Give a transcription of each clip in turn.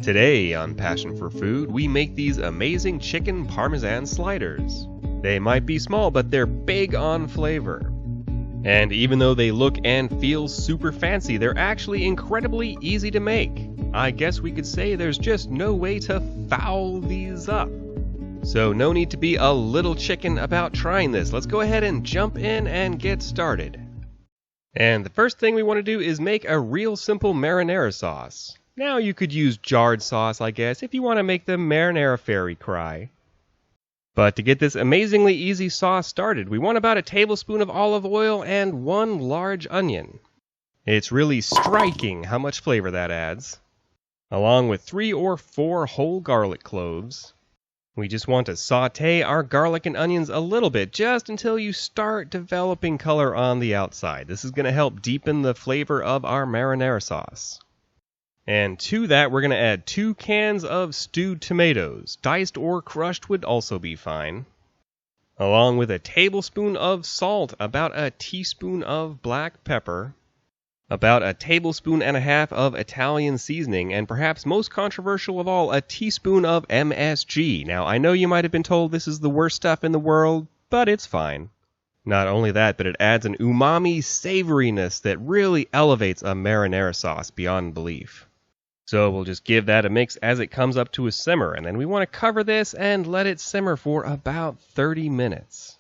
Today on Passion for Food, we make these amazing chicken Parmesan sliders. They might be small, but they're big on flavor. And even though they look and feel super fancy, they're actually incredibly easy to make. I guess we could say there's just no way to foul these up. So no need to be a little chicken about trying this. Let's go ahead and jump in and get started. And the first thing we want to do is make a real simple marinara sauce. Now you could use jarred sauce, I guess, if you want to make the marinara fairy cry. But to get this amazingly easy sauce started, we want about a tablespoon of olive oil and 1 large onion. It's really striking how much flavor that adds. Along with 3 or 4 whole garlic cloves. We just want to saute our garlic and onions a little bit, just until you start developing color on the outside. This is going to help deepen the flavor of our marinara sauce. And to that, we're going to add 2 cans of stewed tomatoes. Diced or crushed would also be fine. Along with a tablespoon of salt, about a teaspoon of black pepper, about a tablespoon and a half of Italian seasoning, and perhaps most controversial of all, a teaspoon of MSG. Now, I know you might have been told this is the worst stuff in the world, but it's fine. Not only that, but it adds an umami savoriness that really elevates a marinara sauce beyond belief. So we'll just give that a mix as it comes up to a simmer, and then we want to cover this and let it simmer for about 30 minutes.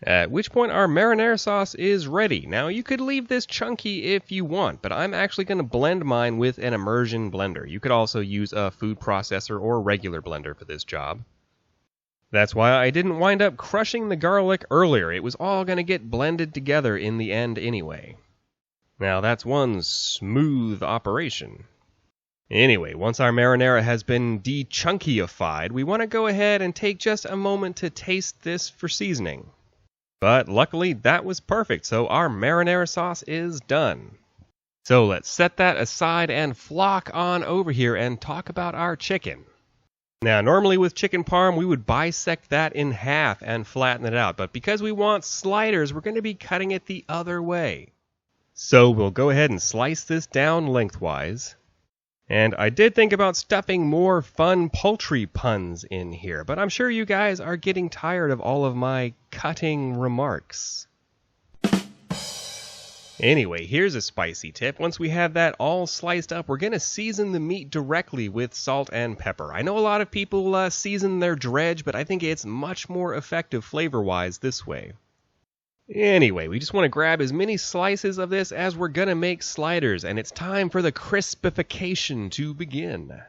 At which point our marinara sauce is ready. Now you could leave this chunky if you want, but I'm actually going to blend mine with an immersion blender. You could also use a food processor or regular blender for this job. That's why I didn't wind up crushing the garlic earlier. It was all going to get blended together in the end anyway. Now that's one smooth operation. Anyway, once our marinara has been de-chunkyified, we want to go ahead and take just a moment to taste this for seasoning. But luckily that was perfect, so our marinara sauce is done. So let's set that aside and flock on over here and talk about our chicken. Now normally with chicken parm we would bisect that in half and flatten it out, but because we want sliders we're going to be cutting it the other way. So we'll go ahead and slice this down lengthwise. And I did think about stuffing more fun poultry puns in here, but I'm sure you guys are getting tired of all of my cutting remarks. Anyway, here's a spicy tip. Once we have that all sliced up, we're going to season the meat directly with salt and pepper. I know a lot of people season their dredge, but I think it's much more effective flavor-wise this way. Anyway, we just want to grab as many slices of this as we're going to make sliders, and it's time for the crispification to begin.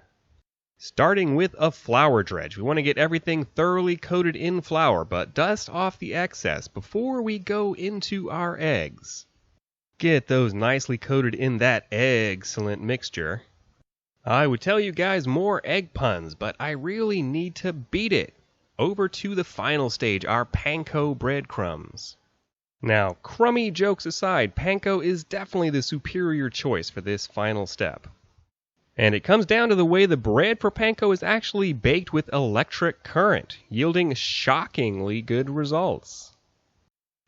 Starting with a flour dredge, we want to get everything thoroughly coated in flour, but dust off the excess before we go into our eggs. Get those nicely coated in that excellent mixture. I would tell you guys more egg puns, but I really need to beat it. Over to the final stage, our panko breadcrumbs. Now, crummy jokes aside, panko is definitely the superior choice for this final step. And it comes down to the way the bread for panko is actually baked with electric current, yielding shockingly good results.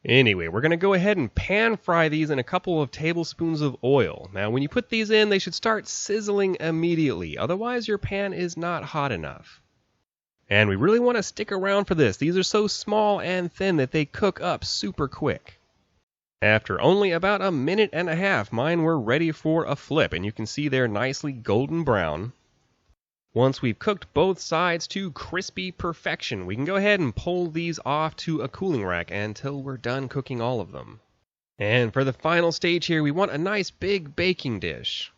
Anyway, we're going to go ahead and pan fry these in a couple of tablespoons of oil. Now, when you put these in, they should start sizzling immediately, otherwise your pan is not hot enough. And we really want to stick around for this. These are so small and thin that they cook up super quick. After only about a minute and a half, mine were ready for a flip, and you can see they're nicely golden brown. Once we've cooked both sides to crispy perfection, we can go ahead and pull these off to a cooling rack until we're done cooking all of them. And for the final stage here, we want a nice big baking dish.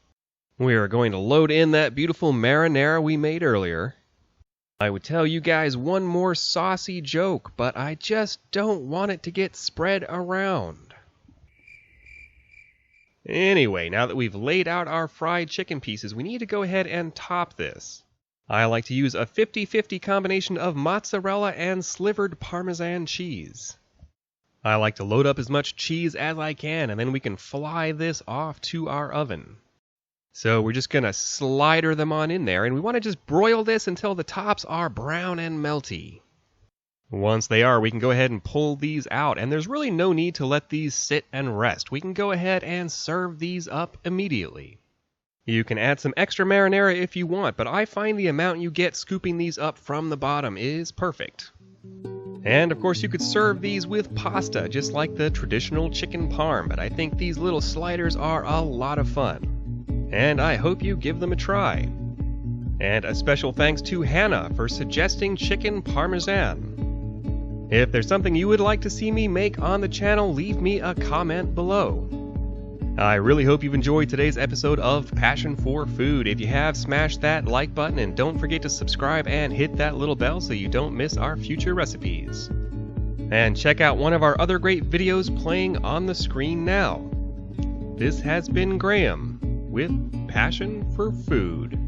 We are going to load in that beautiful marinara we made earlier. I would tell you guys one more saucy joke, but I just don't want it to get spread around. Anyway, now that we've laid out our fried chicken pieces, we need to go ahead and top this. I like to use a 50-50 combination of mozzarella and slivered Parmesan cheese. I like to load up as much cheese as I can, and then we can fly this off to our oven. So we're just going to slider them on in there, and we want to just broil this until the tops are brown and melty. Once they are, we can go ahead and pull these out, and there's really no need to let these sit and rest. We can go ahead and serve these up immediately. You can add some extra marinara if you want, but I find the amount you get scooping these up from the bottom is perfect. And of course you could serve these with pasta, just like the traditional chicken parm, but I think these little sliders are a lot of fun. And I hope you give them a try. And a special thanks to Hannah for suggesting chicken parmesan. If there's something you would like to see me make on the channel, leave me a comment below. I really hope you've enjoyed today's episode of Passion for Food. If you have, smash that like button and don't forget to subscribe and hit that little bell so you don't miss our future recipes. And check out one of our other great videos playing on the screen now. This has been Graham with Passion for Food.